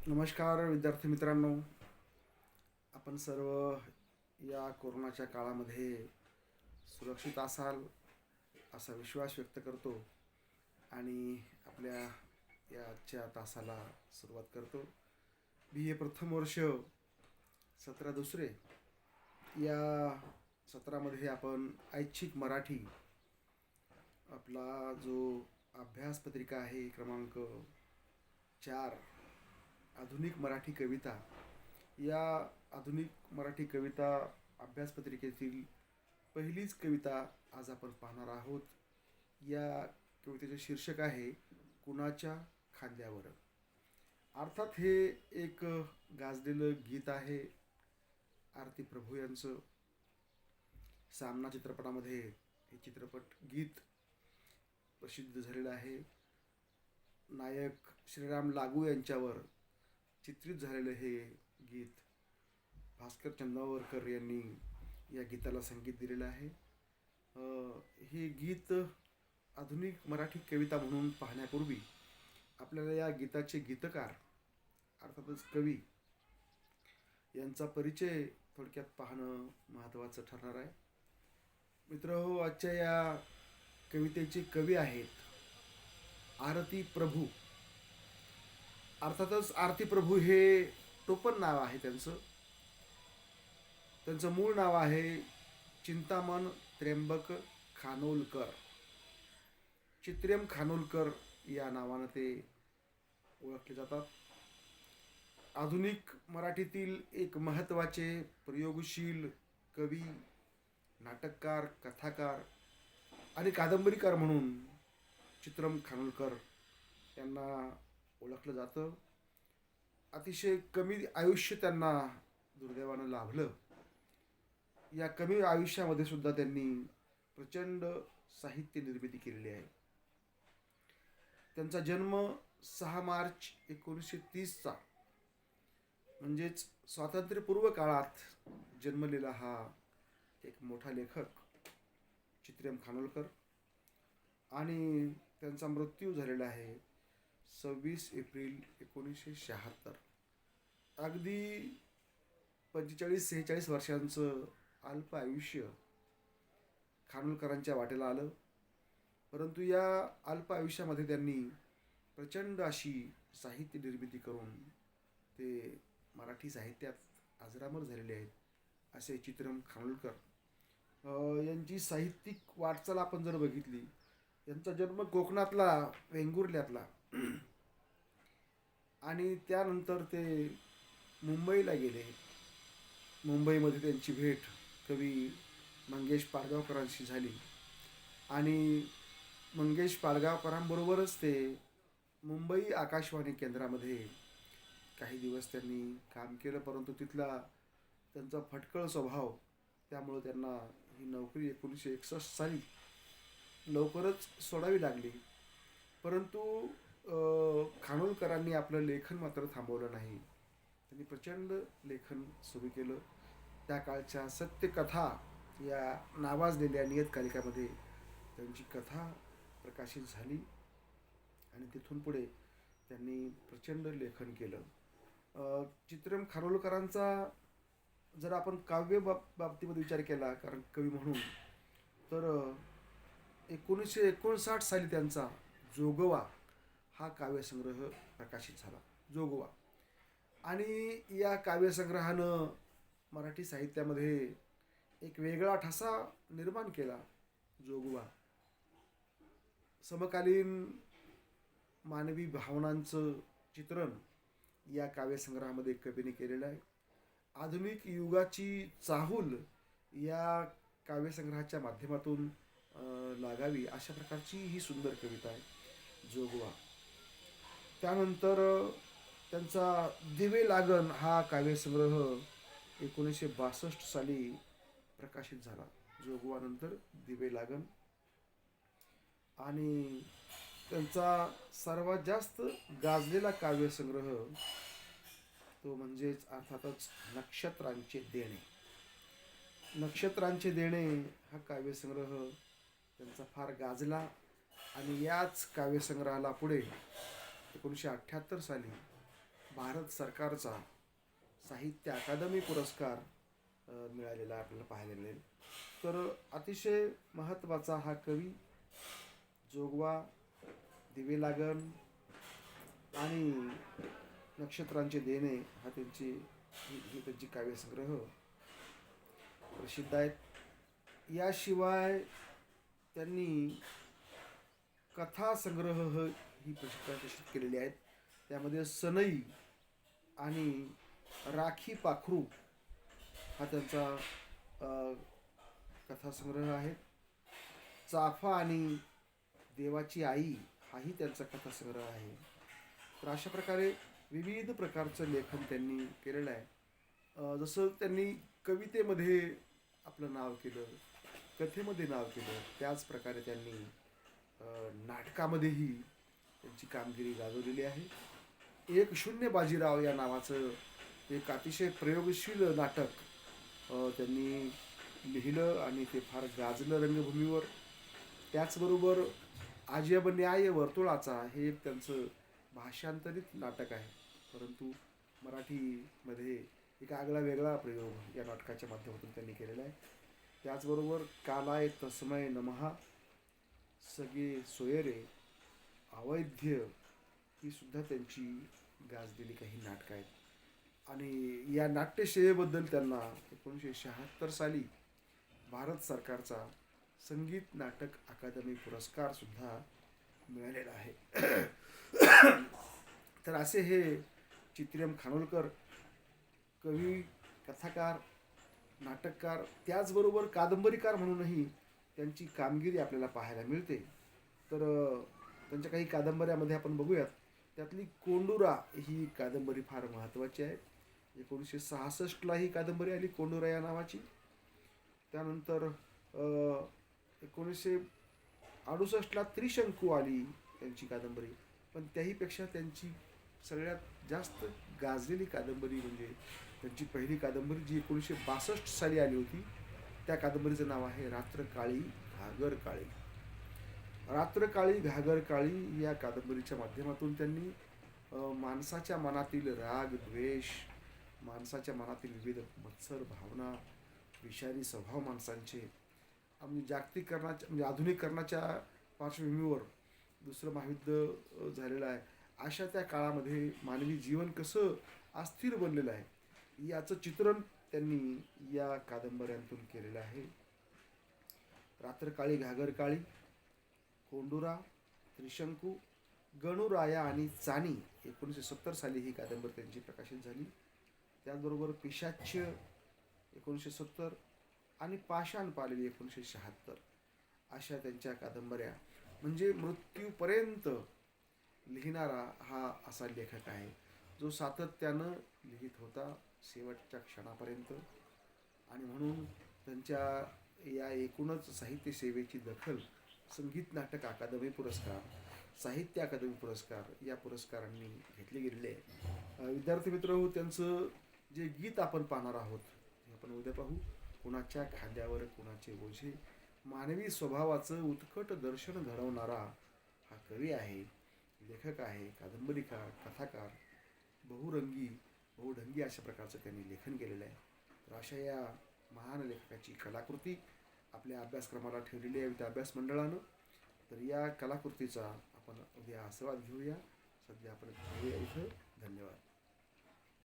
नमस्कार विद्यार्थी मित्रांनो. आपण सर्व या कोरोनाच्या काळामध्ये सुरक्षित असाल असा विश्वास व्यक्त करतो आणि आपल्या या आजच्या तासाला सुरुवात करतो. बी ए प्रथम वर्ष सत्र दुसरे या सत्रामध्ये आपण ऐच्छिक मराठी आपला जो अभ्यास पत्रिका आहे क्रमांक 4 आधुनिक मराठी कविता या आधुनिक मराठी कविता अभ्यासपत्रिकेतील पहिलीच कविता आज आपण पाहणार आहोत. या कवितेचे शीर्षक आहे कुणाच्या खांद्यावर. अर्थात हे एक गाजलेलं गीत आहे. आरती प्रभू यांचं सामना चित्रपटामध्ये हे चित्रपट गीत प्रसिद्ध झालेलं आहे. नायक श्रीराम लागू यांच्यावर चित्रित झालेलं हे गीत भास्कर चंदावरकर यांनी या गीताला संगीत दिलेलं आहे. हे गीत आधुनिक मराठी कविता म्हणून पाहण्यापूर्वी आपल्याला या गीताचे गीतकार अर्थातच कवी यांचा परिचय थोडक्यात पाहणं महत्त्वाचं ठरणार आहे. मित्रहो, आजच्या या कवितेचे कवी आहेत आरती प्रभू. अर्थातच आरती प्रभू हे टोपण नाव आहे त्यांचं. त्यांचं मूळ नाव आहे चिंतामण त्र्यंबक खानोलकर. चित्रेम खानोलकर या नावानं ते ओळखले जातात. आधुनिक मराठीतील एक महत्त्वाचे प्रयोगशील कवी, नाटककार, कथाकार आणि कादंबरीकार म्हणून चित्रम खानोलकर यांना ओळखलं जातं. अतिशय कमी आयुष्य त्यांना दुर्दैवानं लाभलं. या कमी आयुष्यामध्ये सुद्धा त्यांनी प्रचंड साहित्य निर्मिती केलेली आहे. त्यांचा जन्म 6 मार्च 1930चा म्हणजेच स्वातंत्र्यपूर्व काळात जन्मलेला हा एक मोठा लेखक चित्रेम खानोलकर आणि त्यांचा मृत्यू झालेला आहे 26 एप्रिल 1976. अगदी 45-46 वर्षांचं अल्प आयुष्य खानोलकरांच्या वाटेला आलं. परंतु या अल्प आयुष्यामध्ये त्यांनी प्रचंड अशी साहित्य निर्मिती करून ते मराठी साहित्यात अजरामर झालेले आहेत असे चित्रम खानोलकर. यांची साहित्यिक वाटचाल आपण जर बघितली, यांचा जन्म कोकणातला वेंगुर्ल्यातला आणि त्यानंतर ते मुंबईला गेले. मुंबईमध्ये त्यांची भेट कवी मंगेश पाडगावकरांशी झाली आणि मंगेश पाडगावकरांबरोबरच ते मुंबई आकाशवाणी केंद्रामध्ये काही दिवस त्यांनी काम केलं. परंतु तिथला त्यांचा फटकळ स्वभाव त्यामुळं त्यांना ही नोकरी 1961 साली लवकरच सोडावी लागली. परंतु खानोलकरांनी आपलं लेखन मात्र थांबवलं नाही. त्यांनी प्रचंड लेखन सुरू केलं. त्या काळच्या सत्यकथा या नावाजलेल्या नियतकालिकामध्ये त्यांची कथा प्रकाशित झाली आणि तिथून पुढे त्यांनी प्रचंड लेखन केलं. चित्रम खानोलकरांचा जर आपण काव्य बाबतीमध्ये विचार केला, कारण कवी म्हणून, तर 1959 साली त्यांचा जोगवा हा काव्यसंग्रह प्रकाशित झाला. जोगवा. आणि या काव्यसंग्रहानं मराठी साहित्यामध्ये एक वेगळा ठसा निर्माण केला. जोगवा समकालीन मानवी भावनांचं चित्रण या काव्यसंग्रहामध्ये कवीने केलेलं आहे. आधुनिक युगाची चाहूल या काव्यसंग्रहाच्या माध्यमातून लागावी अशा प्रकारची ही सुंदर कविता आहे जोगवा. त्यानंतर त्यांचा दिवे लागन हा काव्यसंग्रह 1962 साली प्रकाशित झाला. जोगवानंतर दिवे लागन. आणि त्यांचा सर्वात जास्त गाजलेला काव्यसंग्रह तो म्हणजेच अर्थातच नक्षत्रांचे देणे. नक्षत्रांचे देणे हा काव्यसंग्रह त्यांचा फार गाजला आणि याच काव्यसंग्रहाला पुढे 1978 साली भारत सरकारचा साहित्य अकादमी पुरस्कार मिळालेला आपल्याला पाहायला मिळेल. तर अतिशय महत्त्वाचा हा कवी जोगवा, दिवे लागण आणि नक्षत्रांचे देणे हा ही त्यांची काव्यसंग्रह प्रसिद्ध आहेत. याशिवाय त्यांनी कथासंग्रह ही प्रसिद्ध केलेली आहेत. त्यामध्ये सनई आणि राखी पाखरू हा त्यांचा कथासंग्रह आहे. चाफा आणि देवाची आई हाही त्यांचा कथासंग्रह आहे. तर अशा प्रकारे विविध प्रकारचं लेखन त्यांनी केलेलं आहे. जसं त्यांनी कवितेमध्ये आपलं नाव केलं, कथेमध्ये नाव केलं, त्याच प्रकारे त्यांनी नाटकामध्येही त्यांची कामगिरी गाजवलेली आहे. 1-0 बाजीराव या नावाचं एक अतिशय प्रयोगशील नाटक त्यांनी लिहिलं आणि ते फार गाजलं रंगभूमीवर. त्याचबरोबर अजब न्याय वर्तुळाचा हे एक त्यांचं भाषांतरित नाटक आहे, परंतु मराठीमध्ये एक आगळा वेगळा प्रयोग या नाटकाच्या माध्यमातून त्यांनी केलेला आहे. त्याचबरोबर कालाय तस्मय नमहा, सगळे सोयरे, अवैध्य ही सुद्धा त्यांची गाजलेली काही नाटकं आहेत. आणि या नाट्यसेवेबद्दल त्यांना 1976 साली भारत सरकारचा संगीत नाटक अकादमी पुरस्कार सुद्धा मिळालेला आहे. तर असे हे चित्रियम खानोलकर कवी, कथाकार, नाटककार, त्याचबरोबर कादंबरीकार म्हणूनही त्यांची कामगिरी आपल्याला पाहायला मिळते. तर त्यांच्या काही कादंबऱ्यामध्ये आपण बघूयात. त्यातली कोंडुरा ही कादंबरी फार महत्त्वाची आहे. 1966 ही कादंबरी आली कोंडुरा या नावाची. त्यानंतर 1968 त्रिशंकू आली त्यांची कादंबरी. पण त्याहीपेक्षा त्यांची सगळ्यात जास्त गाजलेली कादंबरी म्हणजे त्यांची पहिली कादंबरी जी 1962 साली आली होती. त्या कादंबरीचं नाव आहे रात्र काळी घागर काळी. रात्र काळी घागर काळी या कादंबरीच्या माध्यमातून त्यांनी माणसाच्या मनातील राग, द्वेष, माणसाच्या मनातील विविध मत्सर भावना, विषारी स्वभाव माणसांचे, म्हणजे जागतिकीकरणाच्या म्हणजे आधुनिकीकरणाच्या पार्श्वभूमीवर दुसरं महायुद्ध झालेलं आहे, अशा त्या काळामध्ये मानवी जीवन कसं अस्थिर बनलेलं आहे याचं चित्रण त्यांनी या कादंबऱ्यांतून केलेलं आहे. रात्र काळी घागर काळी, कोंडुरा, त्रिशंकू, गणुराया आणि चानी 1970 साली ही कादंबरी त्यांची प्रकाशित झाली. त्याचबरोबर पिशाच्य 1970 आणि पाषाण पालवी 1976 अशा त्यांच्या कादंबऱ्या. म्हणजे मृत्यूपर्यंत लिहिणारा हा असा लेखक आहे जो सातत्यानं लिहित होता शेवटच्या क्षणापर्यंत. आणि म्हणून त्यांच्या या एकूणच साहित्य सेवेची दखल संगीत नाटक अकादमी पुरस्कार, साहित्य अकादमी पुरस्कार या पुरस्कारांनी घेतली गेलेली आहे. विद्यार्थी मित्र, त्यांचं जे गीत आपण पाहणार आहोत ते आपण उद्या पाहू. कुणाच्या खांद्यावर कुणाचे ओझे, मानवी स्वभावाचं उत्कट दर्शन घडवणारा हा कवी आहे, लेखक आहे, कादंबरीकार, कथाकार, बहुढंगी अशा प्रकारचं त्यांनी लेखन केलेलं आहे. तर अशा या महान लेखकाची कलाकृती आपल्या अभ्यासक्रमाला ठेवलेली आहे त्या अभ्यास मंडळानं. तर या कलाकृतीचा आपण उद्या आस्वाद घेऊया. सध्या आपण इथं